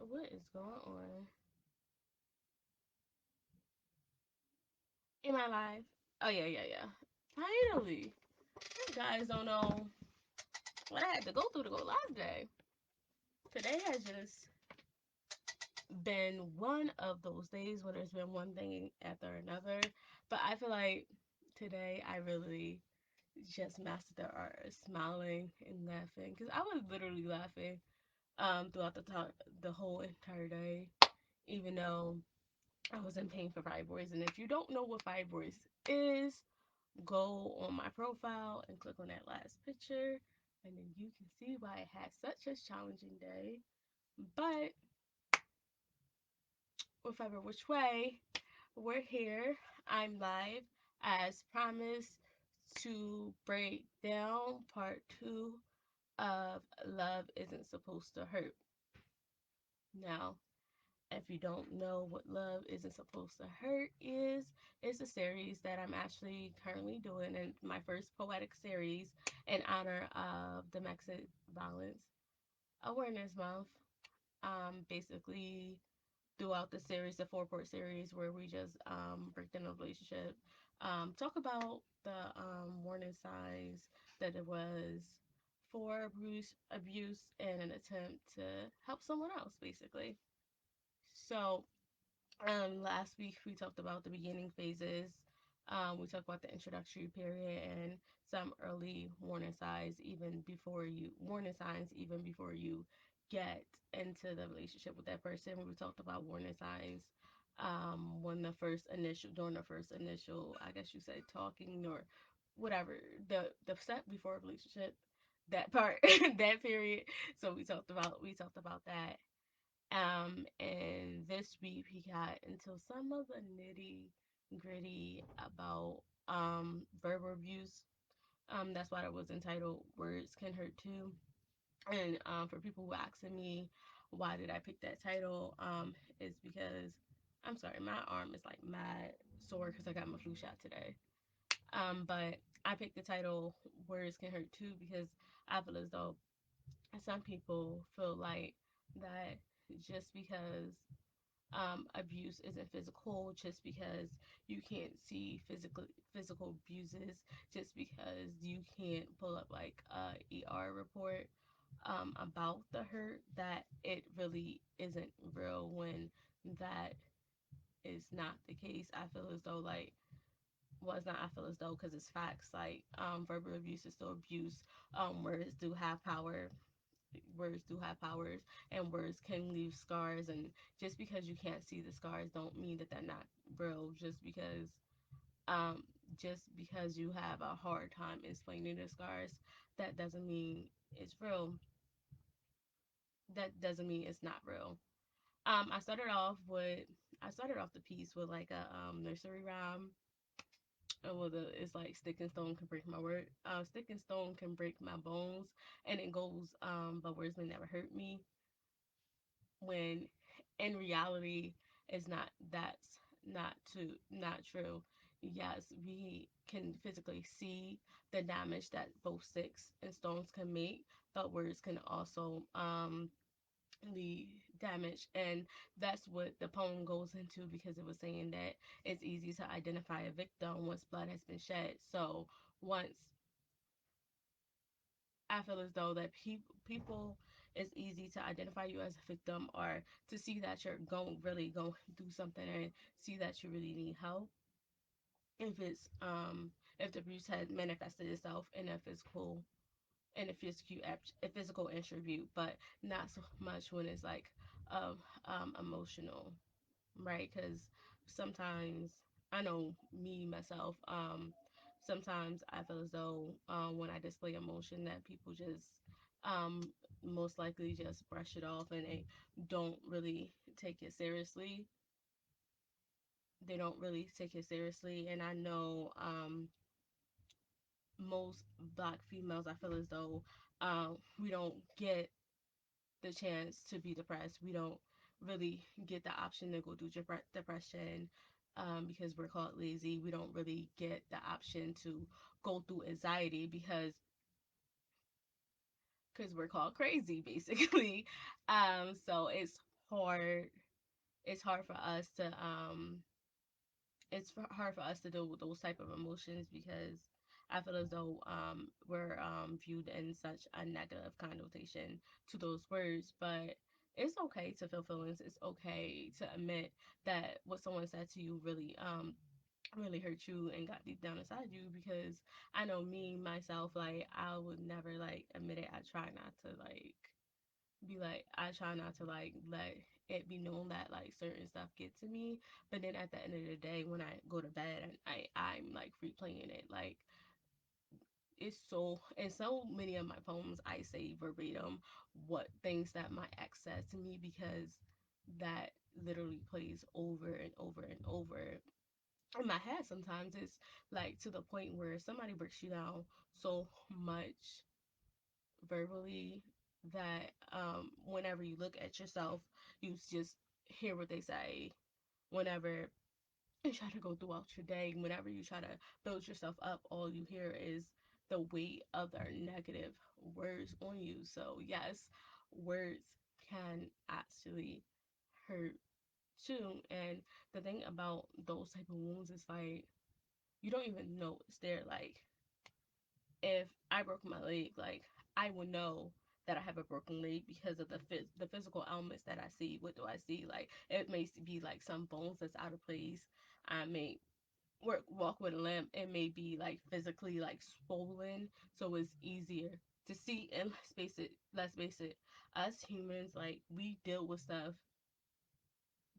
What is going on in my life? Oh yeah, yeah, yeah. Finally, you guys don't know what I had to go through to go live today. Today has just been one of those days where there's been one thing after another. But I feel like today I really just mastered the art of smiling and laughing because I was literally laughing throughout the whole entire day, even though I was in pain for fibroids. And if you don't know what fibroids is, go on my profile and click on that last picture, and then you can see why I had such a challenging day. But whichever which way, we're here. I'm live as promised to break down part two of Love Isn't Supposed to Hurt. Now, if you don't know what Love Isn't Supposed to Hurt is, it's a series that I'm actually currently doing in my first poetic series in honor of Domestic Violence Awareness Month. Basically, throughout the series, the four-part series, where we just break down a relationship, talk about the warning signs that it was for abuse, and an attempt to help someone else, basically. So, last week we talked about the beginning phases. We talked about the introductory period and some early warning signs even before you get into the relationship with that person. We talked about warning signs when during the first initial, I guess you say talking or whatever, the step before a relationship, that part, that period. So we talked about that. And this week we got into some of the nitty gritty about verbal abuse. That's why it was entitled "Words Can Hurt Too." And for people who asking me why did I pick that title, it's because I'm sorry, my arm is like mad sore because I got my flu shot today. But I picked the title "Words Can Hurt Too" because I feel as though some people feel like that just because abuse isn't physical, just because you can't see physical abuses, just because you can't pull up like a ER report about the hurt, that it really isn't real, when that is not the case. I feel as though like well, it's not I feel as though because it's facts. Like verbal abuse is still abuse. Words do have power. Words do have powers, and words can leave scars. And just because you can't see the scars don't mean that they're not real. Um just because you have a hard time explaining the scars, that doesn't mean it's real. That doesn't mean it's not real. I started off the piece with like a nursery rhyme. It's like stick and stone can break my word. Stick and stone can break my bones, and it goes. But words may never hurt me. When in reality, it's not. That's not true. Yes, we can physically see the damage that both sticks and stones can make, but words can also lead damage. And that's what the poem goes into, because it was saying that it's easy to identify a victim once blood has been shed. So once I feel as though that people, it's easy to identify you as a victim, or to see that you're really going through something, and see that you really need help. If the abuse had manifested itself in a physical attribute, but not so much when it's like um emotional, right? Because sometimes I know me myself. Sometimes I feel as though when I display emotion, that people just um most likely just brush it off, and they don't really take it seriously. They don't really take it seriously, and I know most black females, I feel as though we don't get the chance to be depressed. We don't really get the option to go through depression, because we're called lazy. We don't really get the option to go through anxiety because we're called crazy, basically. So it's hard. It's hard for us to hard for us to deal with those type of emotions because I feel as though we're viewed in such a negative connotation to those words. But it's okay to feel feelings. It's okay to admit that what someone said to you really hurt you and got deep down inside you, because I know me myself, like I would never like admit it. I try not to like be like, I try not to like let it be known that like certain stuff get to me. But then at the end of the day, when I go to bed and I'm like replaying it, like it's so, in so many of my poems I say verbatim what things that my ex said to me, because that literally plays over and over and over in my head. Sometimes it's like to the point where somebody breaks you down so much verbally that whenever you look at yourself, you just hear what they say. Whenever you try to go throughout your day, whenever you try to build yourself up, all you hear is the weight of their negative words on you. So yes, words can actually hurt too. And the thing about those type of wounds is like you don't even know it's there. Like if I broke my leg, like I would know that I have a broken leg because of the physical elements that I see. What do I see? Like it may be like some bones that's out of place. I may walk with a limp. It may be like physically like swollen, so it's easier to see. And let's face it, us humans, like we deal with stuff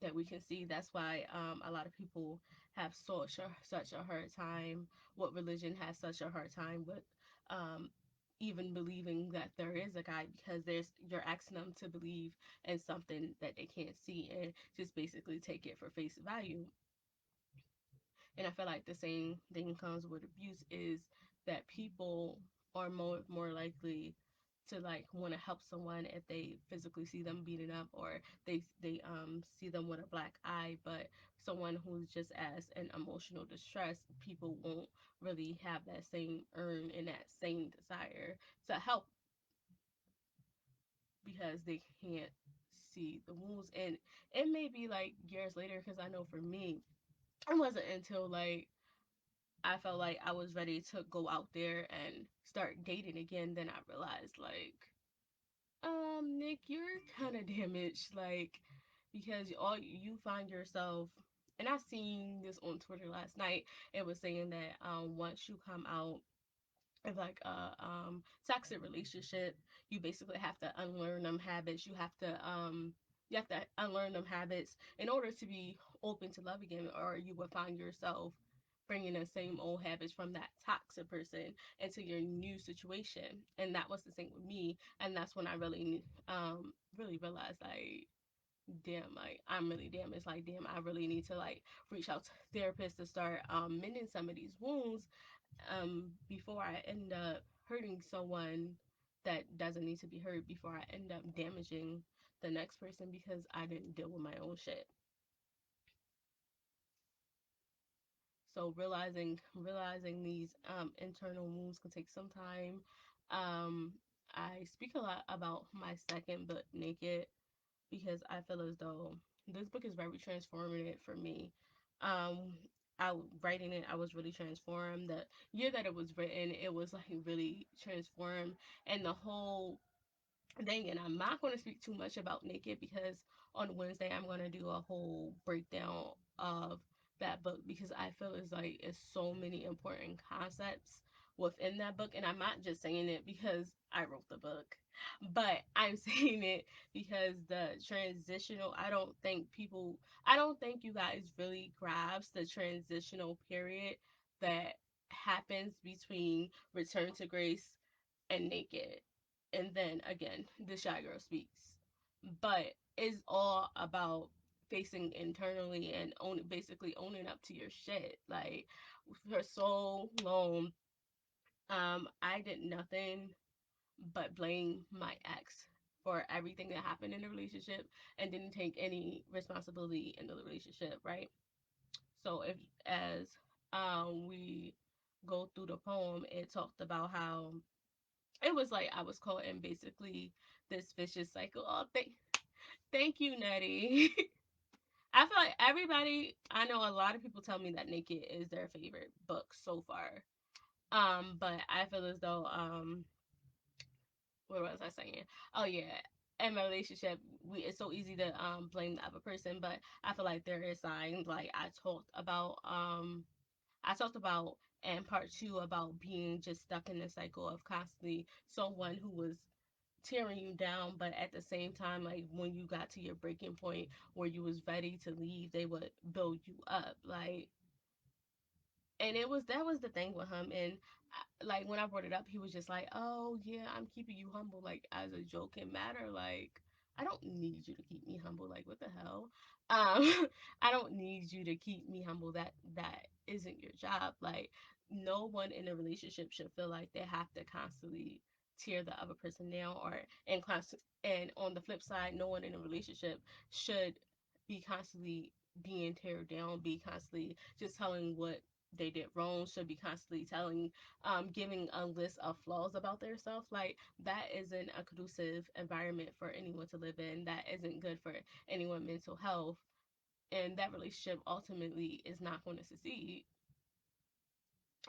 that we can see. That's why a lot of people have such a hard time. What religion has such a hard time with um, even believing that there is a God, because you're asking them to believe in something that they can't see and just basically take it for face value. And I feel like the same thing comes with abuse, is that people are more likely to like want to help someone if they physically see them beaten up, or they see them with a black eye. But someone who's just as an emotional distress, people won't really have that same earn and that same desire to help, because they can't see the wounds. And it may be like years later, because I know for me, it wasn't until like I felt like I was ready to go out there and start dating again. Then I realized, like, Nick, you're kind of damaged, like, because all you find yourself, and I seen this on Twitter last night. It was saying that once you come out of like a toxic relationship, you basically have to unlearn them habits. You have to unlearn them habits in order to be open to love again, or you will find yourself bringing the same old habits from that toxic person into your new situation. And that was the same with me. And that's when I really realized, like, damn, like I'm really damaged. Like, damn, I really need to like reach out to therapists to start mending some of these wounds, before I end up hurting someone that doesn't need to be hurt, before I end up damaging the next person because I didn't deal with my own shit. So realizing these internal wounds can take some time. Um, I speak a lot about my second book, Naked, because I feel as though this book is very transformative for me. Um, I writing it, I was really transformed. The year that it was written, it was like really transformed, and the whole thing. And I'm not going to speak too much about Naked because on Wednesday I'm going to do a whole breakdown of that book, because I feel it's so many important concepts within that book. And I'm not just saying it because I wrote the book, but I'm saying it because the transitional, I don't think you guys really grasp the transitional period that happens between Return to Grace and Naked, and then again the Shy Girl Speaks. But it's all about facing internally and basically owning up to your shit. Like for so long, I did nothing but blame my ex for everything that happened in the relationship and didn't take any responsibility in the relationship, right? So if as we go through the poem, it talked about how it was like I was caught in basically this vicious cycle. Oh, Thank you, Nettie. I feel like everybody, I know a lot of people tell me that Naked is their favorite book so far. But I feel as though, what was I saying? Oh yeah, in my relationship, it's so easy to blame the other person, but I feel like there is signs. Like I talked about in part two about being just stuck in the cycle of constantly someone who was tearing you down, but at the same time, like when you got to your breaking point where you was ready to leave, they would build you up. Like, and it was that was the thing with him. And like when I brought it up, he was just like, "Oh yeah, I'm keeping you humble," like as a joking matter. Like, I don't need you to keep me humble. Like, what the hell? I don't need you to keep me humble. That isn't your job. Like, no one in a relationship should feel like they have to constantly tear the other person down, or and on the flip side, no one in a relationship should be constantly being teared down, be constantly just telling what they did wrong, should be constantly telling, giving a list of flaws about themselves. Like, that isn't a conducive environment for anyone to live in. That isn't good for anyone's mental health. And that relationship ultimately is not going to succeed.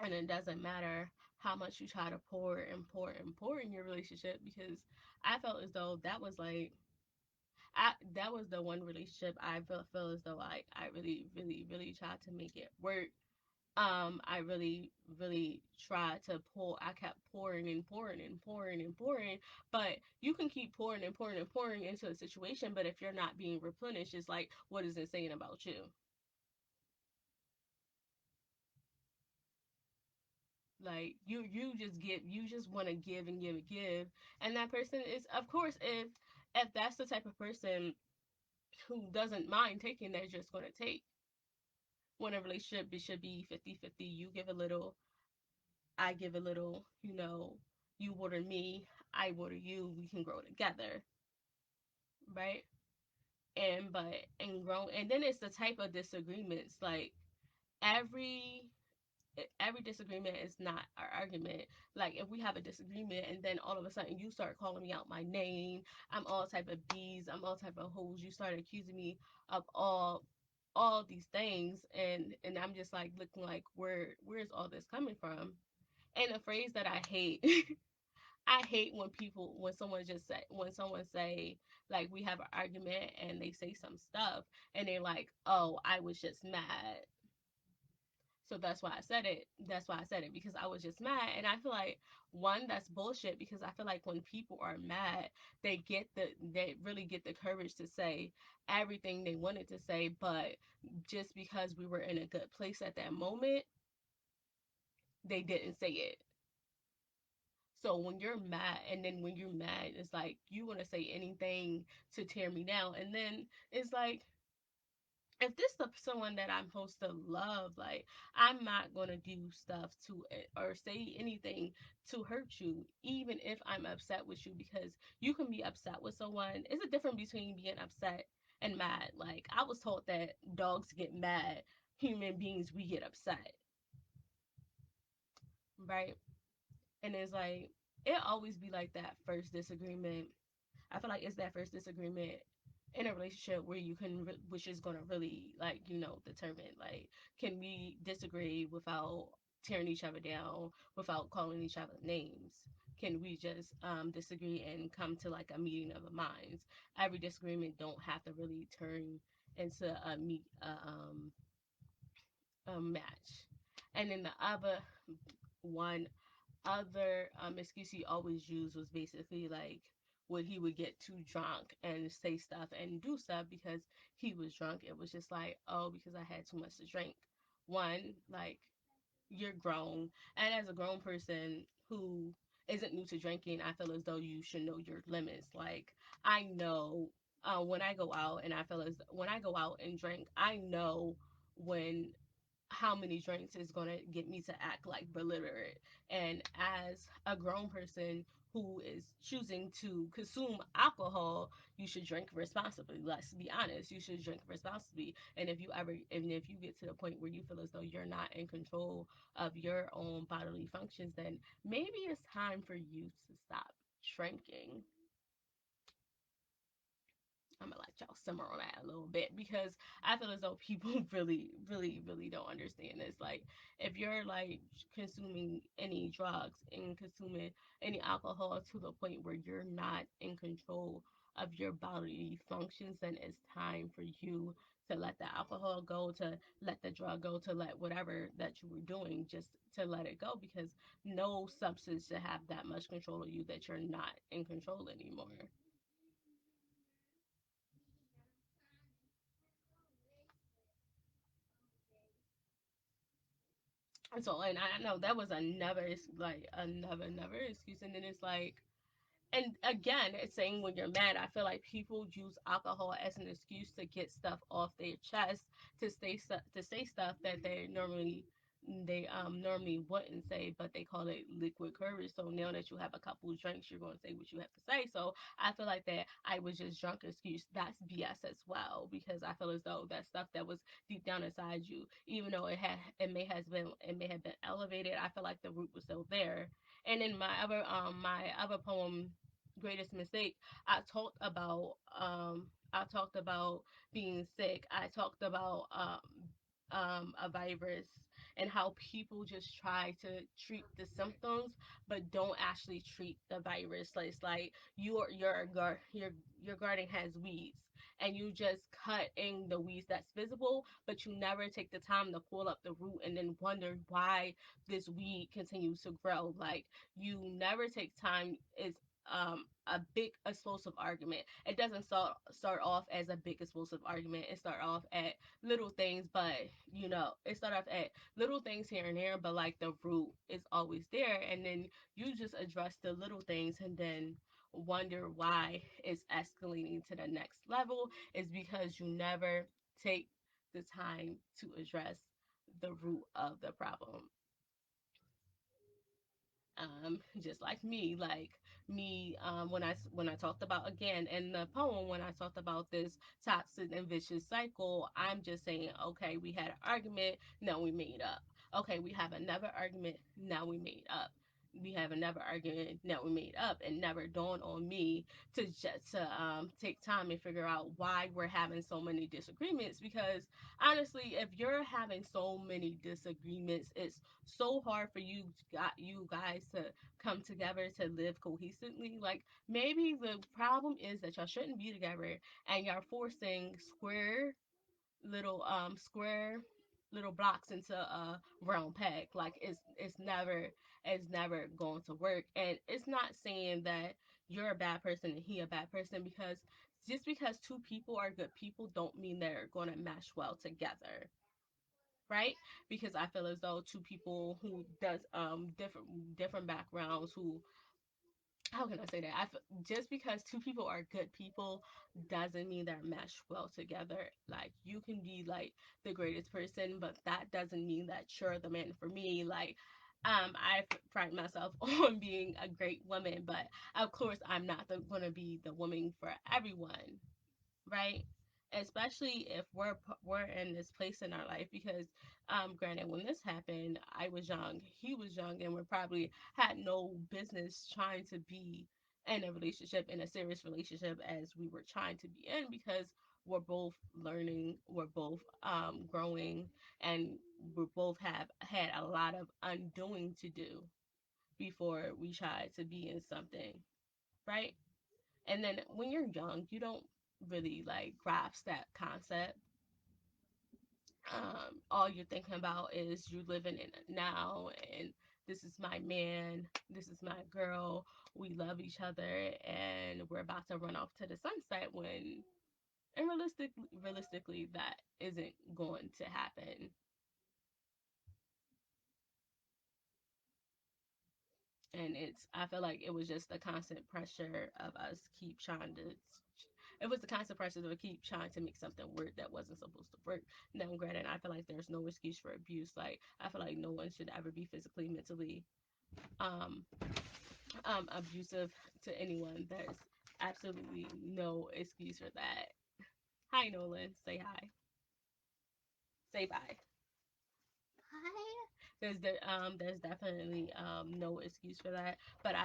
And it doesn't matter how much you try to pour and pour and pour in your relationship, because I felt as though that was the one relationship I feel as though I really, really, really tried to make it work. I really, really tried to pour. I kept pouring and pouring and pouring and pouring. But you can keep pouring and pouring and pouring into a situation, but if you're not being replenished, it's like, what is it saying about you? Like, you just want to give and give and give, and that person is, of course, if that's the type of person who doesn't mind taking, they're just going to take. When a relationship, it should be 50-50. You give a little, I give a little, you water me, I water you, we can grow together, right? And then it's the type of disagreements, like every every disagreement is not our argument. Like, if we have a disagreement and then all of a sudden you start calling me out my name, I'm all type of bees, I'm all type of hoes, you start accusing me of all these things, and I'm just like looking like, where's all this coming from? And a phrase that I hate, I hate when someone say, like, we have an argument and they say some stuff and they're like, "Oh, I was just mad." So that's why I said it. That's why I said it, because I was just mad. And I feel like, one, that's bullshit, because I feel like when people are mad, they really get the courage to say everything they wanted to say, but just because we were in a good place at that moment, they didn't say it. So when you're mad, and then when you're mad, it's like you want to say anything to tear me down. And then it's like, if this is someone that I'm supposed to love, like, I'm not going to do stuff to or say anything to hurt you, even if I'm upset with you, because you can be upset with someone. It's a difference between being upset and mad. Like, I was taught that dogs get mad, human beings, we get upset, right? And it's like, it always be like that first disagreement. I feel like it's that first disagreement in a relationship where which is gonna really, like, determine, like, can we disagree without tearing each other down, without calling each other names? Can we just disagree and come to like a meeting of the minds? Every disagreement don't have to really turn into a match. And then the one other excuse he always used was basically like, when he would get too drunk and say stuff and do stuff because he was drunk. It was just like, oh, because I had too much to drink. One, like, you're grown, and as a grown person who isn't new to drinking, I feel as though you should know your limits. Like, I know, when I go out, and I feel as when I go out and drink, I know when how many drinks is going to get me to act like belligerent. And as a grown person who is choosing to consume alcohol, you should drink responsibly. Let's be honest, you should drink responsibly. And if you get to the point where you feel as though you're not in control of your own bodily functions, then maybe it's time for you to stop drinking. I'm gonna let y'all simmer on that a little bit because I feel as though people really don't understand this. Like, if you're like consuming any drugs and consuming any alcohol to the point where you're not in control of your bodily functions, then it's time for you to let the alcohol go, to let the drug go, to let whatever that you were doing just to let it go, because no substance should have that much control of you that you're not in control anymore. So, and I know that was another, like another never excuse, and then it's like, and again, it's saying when you're mad, I feel like people use alcohol as an excuse to get stuff off their chest, to say stuff that they normally wouldn't say, but they call it liquid courage. So now that you have a couple of drinks, you're going to say what you have to say. So I feel like that I was just drunk excuse, that's BS as well, because I feel as though that stuff that was deep down inside you, even though it may have been elevated, I feel like the root was still there. And in my other poem, greatest mistake, I talked about I talked about being sick. I talked about a virus, and how people just try to treat the symptoms but don't actually treat the virus. So it's like your garden has weeds, and you just cut in the weeds that's visible, but you never take the time to pull up the root and then wonder why this weed continues to grow. Like, you never take time. Is a big explosive argument. It doesn't start off as a big explosive argument. It start off at little things, but it start off at little things here and there, but like the root is always there, and then you just address the little things and then wonder why it's escalating to the next level, is because you never take the time to address the root of the problem. Just like me, when I talked about, again, in the poem, when I talked about this toxic and vicious cycle, I'm just saying, okay, we had an argument, now we made up. Okay, we have another argument, now we made up. We have another argument, now we made up. And never dawned on me to just to take time and figure out why we're having so many disagreements, because honestly, if you're having so many disagreements, it's so hard for you guys to come together to live cohesively. Like, maybe the problem is that y'all shouldn't be together, and you're forcing square little blocks into a round peg. Like, it's never going to work. And it's not saying that you're a bad person and he a bad person, because just because two people are good people don't mean they're going to mesh well together, right? Because I feel as though two people who does different backgrounds, who, how can I say that? Just because two people are good people doesn't mean they're meshed well together. Like, you can be like the greatest person, but that doesn't mean that you're the man for me. Like, I pride myself on being a great woman, but of course I'm not gonna be the woman for everyone, right? Especially if we're in this place in our life, because granted, when this happened, I was young, he was young, and we probably had no business trying to be in a relationship, in a serious relationship, as we were trying to be in, because we're both learning, we're both growing, and we both have had a lot of undoing to do before we try to be in something, right? And then when you're young, you don't really like grasp that concept. All you're thinking about is you living in it now, and this is my man, this is my girl, we love each other, and we're about to run off to the sunset, when, and realistically, that isn't going to happen. And I feel like it was just the constant pressure of us keep trying to it was the constant pressure to keep trying to make something work that wasn't supposed to work. Now, granted, I feel like there's no excuse for abuse. Like, I feel like no one should ever be physically, mentally um abusive to anyone. There's absolutely no excuse for that. Hi, Nolan. Say hi. Say bye. Hi. There's definitely no excuse for that. But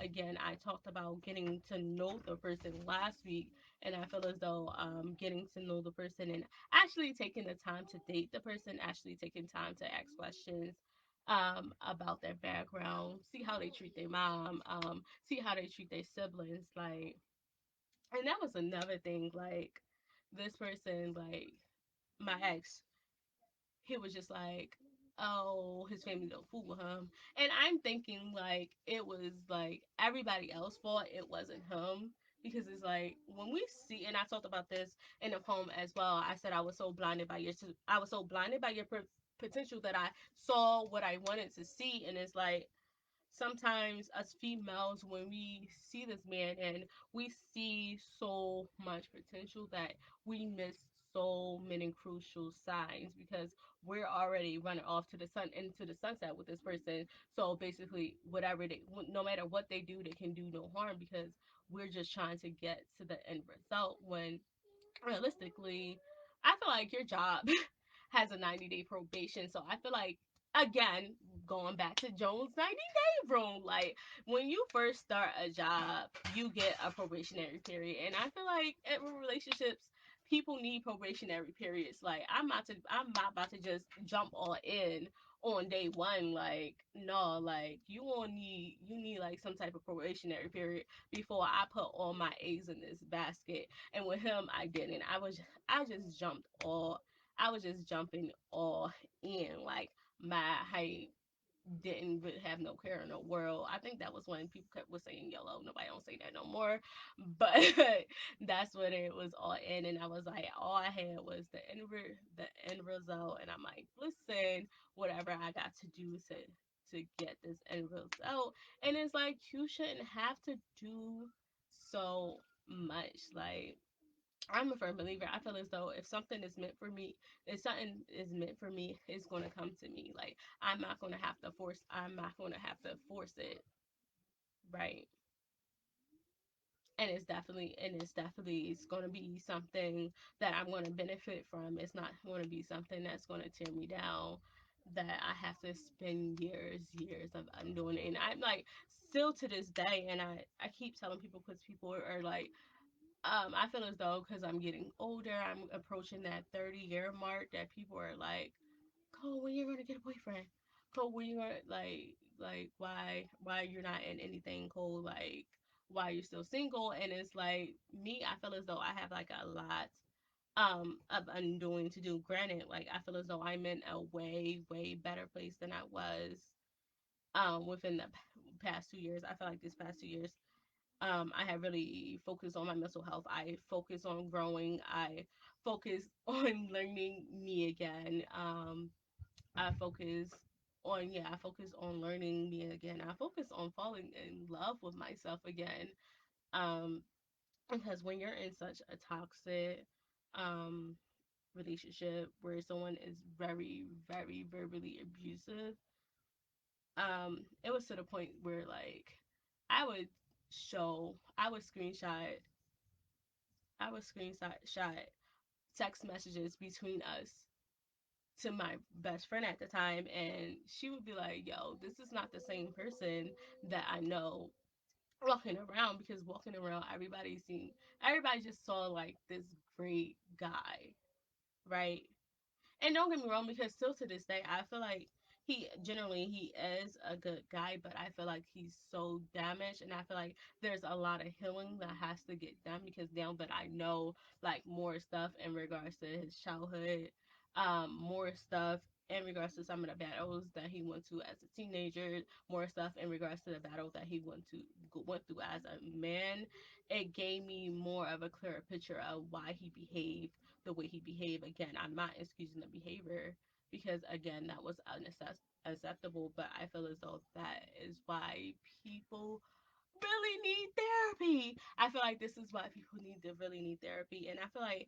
again, I talked about getting to know the person last week, and I feel as though getting to know the person and actually taking the time to date the person, actually taking time to ask questions about their background, see how they treat their mom, see how they treat their siblings, like. And that was another thing, like this person, like my ex, he was just like, oh, his family don't fool with him. And I'm thinking like it was like everybody else fault. It wasn't him. Because it's like when we see, and I talked about this in the poem as well. I said I was so blinded by your potential that I saw what I wanted to see, and it's like sometimes us females when we see this man and we see so much potential that we miss so many crucial signs because we're already running off to the sun into the sunset with this person. So basically whatever they, no matter what they do, they can do no harm because we're just trying to get to the end result when realistically, I feel like your job has a 90-day probation. So I feel like, again, going back to Jones' 90-day rule, like when you first start a job, you get a probationary period. And I feel like in relationships, people need probationary periods. Like I'm not about to just jump all in on day one. Like no, like you need like some type of probationary period before I put all my eggs in this basket. And with him, I didn't. I just jumped all. I was just jumping all in. Like my height didn't really have no care in the world. I think that was when people kept was saying yellow. Nobody don't say that no more. But that's what it was all in. And I was like, all I had was the end result. And I'm like, listen, whatever I got to do to get this end result. And it's like you shouldn't have to do so much. Like I'm a firm believer. I feel as though if something is meant for me, if something is meant for me, it's gonna come to me. Like I'm not gonna have to force. I'm not gonna have to force it, right? It's going to be something that I'm going to benefit from. It's not going to be something that's going to tear me down, that I have to spend years of undoing it. And I'm like still to this day, and I keep telling people because people are like, I feel as though because I'm getting older, I'm approaching that 30-year mark that people are like, Cole, when you're gonna get a boyfriend? Cole, when you're gonna like why you're not in anything, Cole, like why you're still single? And it's like me, I feel as though I have like a lot of undoing to do. Granted, like I feel as though I'm in a way better place than I was within the past 2 years. I feel like this past 2 years I have really focused on my mental health. I focus on growing. I focus on learning me again. I focus I focus on learning me again. I focus on falling in love with myself again. Um, because when you're in such a toxic um relationship where someone is very verbally abusive, it was to the point where like I would I would shot text messages between us to my best friend at the time, and she would be like, yo, this is not the same person that I know walking around, because walking around everybody just saw like this great guy, right? And don't get me wrong, because still to this day, I feel like he is a good guy, but I feel like he's so damaged, and I feel like there's a lot of healing that has to get done, because now that I know like more stuff in regards to his childhood, more stuff in regards to some of the battles that he went to as a teenager, more stuff in regards to the battle that he went through as a man, it gave me more of a clearer picture of why he behaved the way he behaved. Again, I'm not excusing the behavior because again that was unacceptable, but I feel as though that is why people really need therapy. I feel like this is why people really need therapy. And I feel like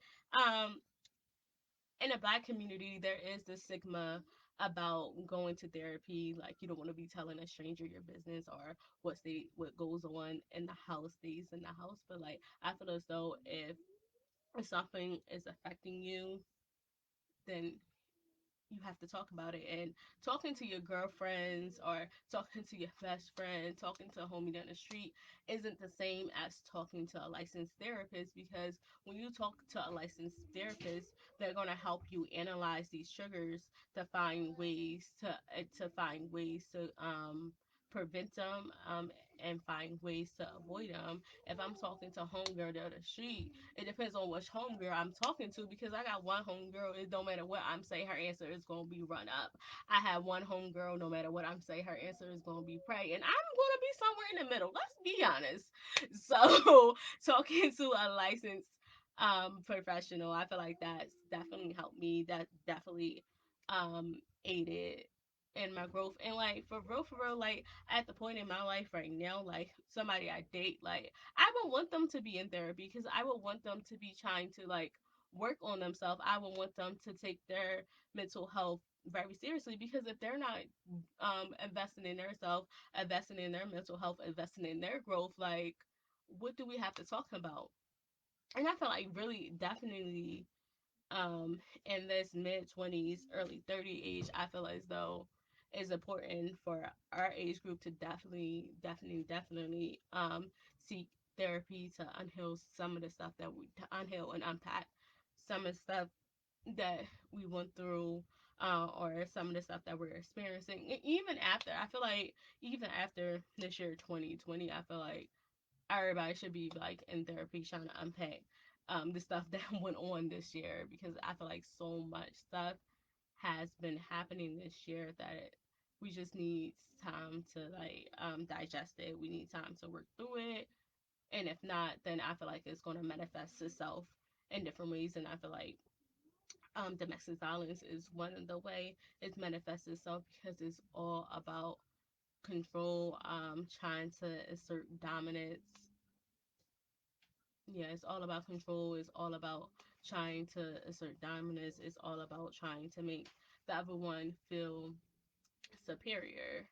in the Black community there is this stigma about going to therapy. Like you don't want to be telling a stranger your business, or what goes on in the house stays in the house. But like I feel as though if something is affecting you, then you have to talk about it. And talking to your girlfriends or talking to your best friend, talking to a homie down the street isn't the same as talking to a licensed therapist, because when you talk to a licensed therapist, they're going to help you analyze these triggers to find ways to prevent them, and find ways to avoid them. If I'm talking to a homegirl down the street, it depends on which homegirl I'm talking to, because I got one homegirl, it don't matter what I'm saying, her answer is gonna be run up. I have one homegirl, no matter what I'm saying, her answer is gonna be pray. And I'm gonna be somewhere in the middle. Let's be honest. So talking to a licensed professional, I feel like that's definitely helped me. That definitely um aided in my growth. And like for real, like at the point in my life right now, like somebody I date, like I would want them to be in therapy, because I would want them to be trying to like work on themselves. I would want them to take their mental health very seriously, because if they're not investing in themselves, investing in their mental health, investing in their growth, like what do we have to talk about? And I feel like really definitely in this mid 20s, early 30 age, I feel as though it's important for our age group to definitely seek therapy to unheal some of the stuff that we to unheal and unpack some of the stuff that we went through, or some of the stuff that we're experiencing. Even after, I feel like even after this year 2020, I feel like everybody should be like in therapy trying to unpack the stuff that went on this year, because I feel like so much stuff has been happening this year that we just need time to like digest it. We need time to work through it. And if not, then I feel like it's going to manifest itself in different ways. And I feel like domestic violence is one of the way it manifests itself, because it's all about control, trying to assert dominance. Yeah, it's all about control. It's all about trying to assert dominance. It's all about trying to make the other one feel superior.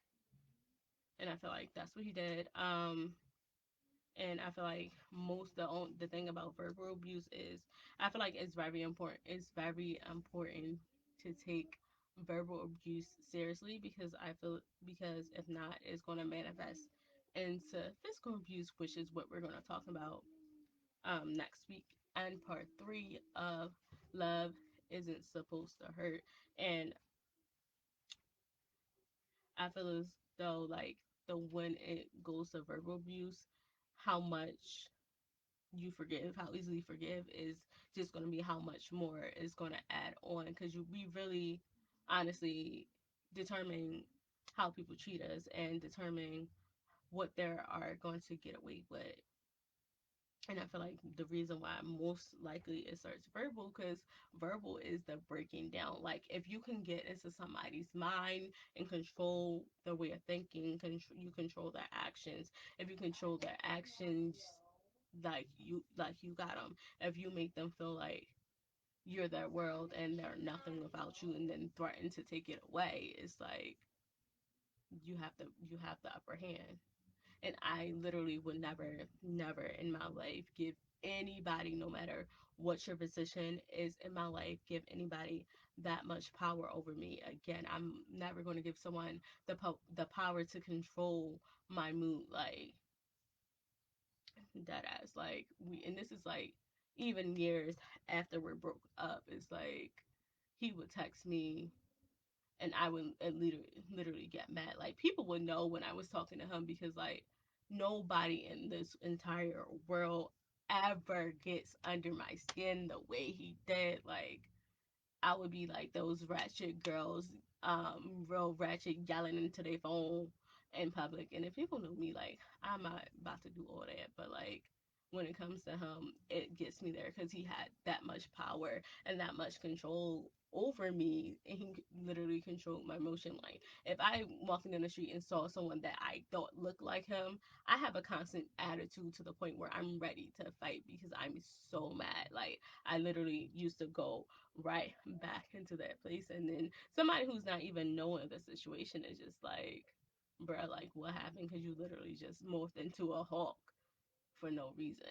And I feel like that's what he did. And I feel like the thing about verbal abuse is, I feel like it's very important. It's very important to take verbal abuse seriously, because if not, it's going to manifest into physical abuse, which is what we're going to talk about next week, and part three of Love Isn't Supposed to Hurt. And I feel as though like the when it goes to verbal abuse, how much you forgive, how easily forgive is just going to be how much more is going to add on, because we really honestly determine how people treat us and determine what they are going to get away with. And I feel like the reason why most likely it starts verbal, because verbal is the breaking down. Like if you can get into somebody's mind and control their way of thinking, you control their actions. If you control their actions, like you got them. If you make them feel like you're their world and they're nothing without you, and then threaten to take it away, it's like you have the upper hand. And I literally would never in my life give anybody, no matter what your position is in my life, give anybody that much power over me. Again, I'm never going to give someone the power to control my mood, like that ass. Like and this is like even years after we're broke up. It's like he would text me and I would literally get mad. Like people would know when I was talking to him, because like nobody in this entire world ever gets under my skin the way he did. Like I would be like those ratchet girls, real ratchet, yelling into their phone in public. And if people know me, like I'm not about to do all that. But like when it comes to him, it gets me there, because he had that much power and that much control over me, and he literally controlled my emotion. Like if I walking in the street and saw someone that I thought looked like him, I have a constant attitude to the point where I'm ready to fight, because I'm so mad. Like I literally used to go right back into that place. And then somebody who's not even knowing the situation is just like, bruh, like what happened? Because you literally just morphed into a hawk for no reason.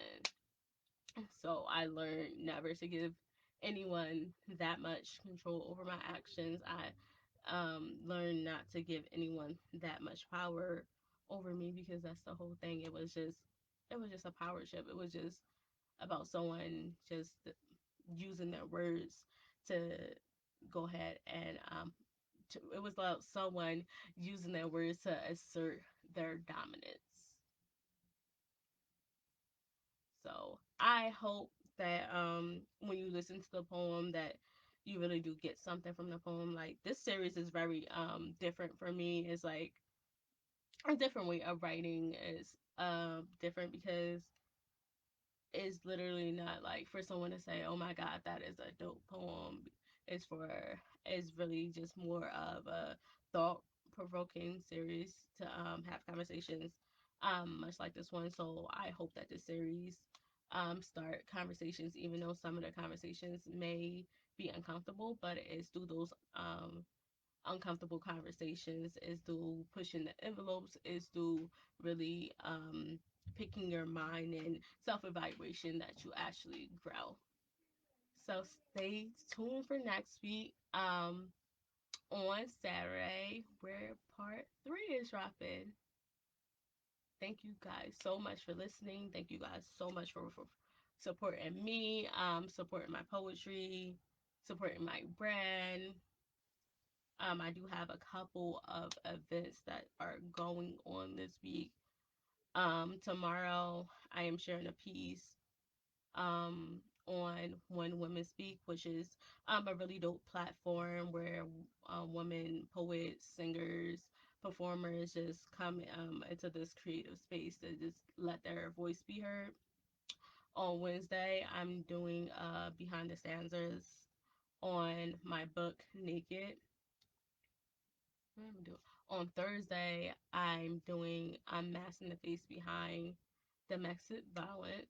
So I learned never to give anyone that much control over my actions. I learned not to give anyone that much power over me, because that's the whole thing. It was just a power trip. It was just about someone just using their words to go ahead and it was about someone using their words to assert their dominance. So I hope that when you listen to the poem that you really do get something from the poem. Like, this series is very different for me. It's like a different way of writing. Is different because it's literally not like for someone to say, "Oh my God, that is a dope poem." It's for it's really just more of a thought provoking series to have conversations, much like this one. So I hope that this series start conversations, even though some of the conversations may be uncomfortable, but it's through those uncomfortable conversations, is through pushing the envelopes, is through really picking your mind and self-evaluation that you actually grow. So stay tuned for next week, on Saturday, where part 3 is dropping. Thank you guys so much for listening. Thank you guys so much for supporting me, supporting my poetry, supporting my brand. I do have a couple of events that are going on this week. Tomorrow, I am sharing a piece on When Women Speak, which is a really dope platform where women poets, singers, performers just come into this creative space to just let their voice be heard. On Wednesday, I'm doing behind the stanzas on my book Naked. What am I doing? On Thursday, I'm doing Unmasking the Face Behind Domestic Violence.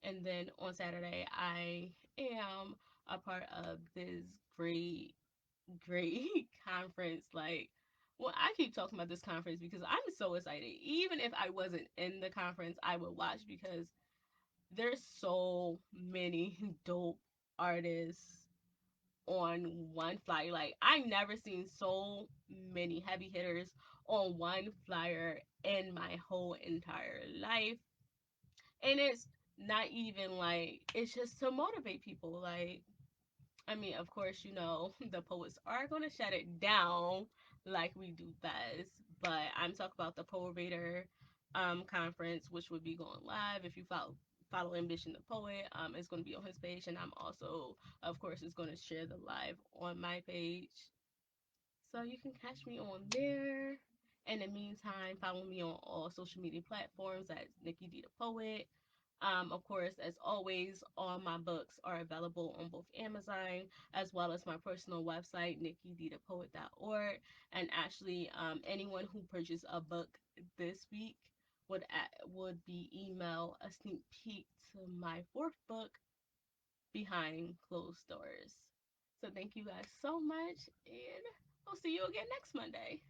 And then on Saturday, I am a part of this great, great conference. Like, well, I keep talking about this conference because I'm so excited. Even if I wasn't in the conference, I would watch, because there's so many dope artists on one flyer. Like, I've never seen so many heavy hitters on one flyer in my whole entire life. And it's not even like, it's just to motivate people. Like, I mean, of course, the poets are going to shut it down like we do best. But I'm talking about the Poet Raider conference, which would be going live. If you follow Ambition the Poet, it's going to be on his page. And I'm also, of course, is going to share the live on my page. So you can catch me on there. In the meantime, follow me on all social media platforms at Nicki D the Poet. Of course, as always, all my books are available on both Amazon as well as my personal website, nickidthepoet.org. And actually, anyone who purchased a book this week would be emailed a sneak peek to my fourth book, Behind Closed Doors. So thank you guys so much, and I'll see you again next Monday.